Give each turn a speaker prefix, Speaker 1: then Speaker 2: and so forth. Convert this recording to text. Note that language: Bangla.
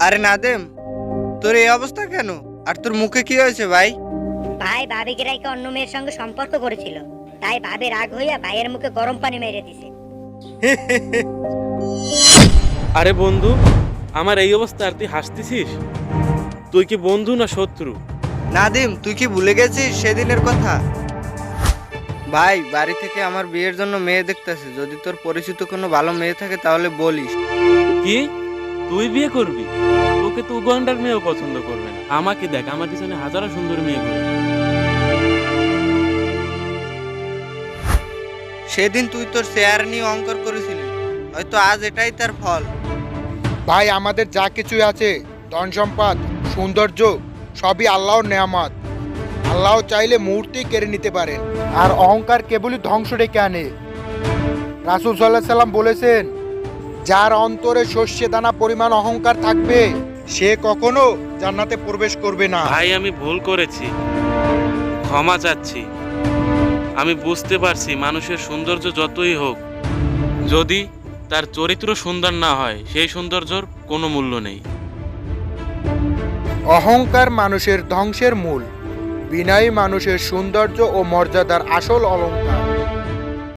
Speaker 1: আরে নাদেম, তোর এই অবস্থা কেন? আর তোর মুখে কি হয়েছে ভাই?
Speaker 2: ভাই ভাবিকে রাইকে অন্য মেয়ের সঙ্গে সম্পর্ক করেছিল, তাই ভাবি রাগ হইয়া ভাইয়ের মুখে গরম পানি মেরে দিছে।
Speaker 3: আরে বন্ধু, আমার এই অবস্থা আর তুই হাসতেছিস? তুই কি বন্ধু না শত্রু?
Speaker 1: নাদিম, তুই কি ভুলে গেছিস সেদিনের কথা? ভাই, বাড়ি থেকে আমার বিয়ের জন্য মেয়ে দেখতেছে। যদি তোর পরিচিত কোনো ভালো মেয়ে থাকে তাহলে বলিস।
Speaker 3: কি, তুই বিয়ে করবি? তোকে তো উগান্ডার মেয়েও পছন্দ করবে না। আমাকে দেখ, আমার পিছনে হাজারো সুন্দর মেয়ে করবে।
Speaker 1: সেদিন তুই তোর শেয়ার নিয়ে অহংকার করেছিলি, হয়তো আজ এটাই তার ফল।
Speaker 4: ভাই, আমাদের যা কিছু আছে, ধন সম্পদ, সৌন্দর্য, সবই আল্লাহর নেয়ামত। আল্লাহ চাইলে মুহূর্তেই কেড়ে নিতে পারেন, আর অহংকার কেবলই ধ্বংস ডেকে আনে। রাসূল সাল্লাল্লাহু আলাইহি সাল্লাম বলেছেন, যার অন্তরে শস্যে দানা পরিমাণ অহংকার থাকবে সে কখনো জান্নাতে প্রবেশ করবে না।
Speaker 3: ভাই, আমি ভুল করেছি, ক্ষমা চাচ্ছি। আমি বুঝতে পারছি মানুষের সৌন্দর্য যতই হোক, যদি তার চরিত্র সুন্দর না হয়, সেই সৌন্দর্যর কোনো মূল্য নেই।
Speaker 4: অহংকার মানুষের ধ্বংসের মূল, বিনয়ী মানুষের সৌন্দর্য ও মর্যাদার আসল অলংকার।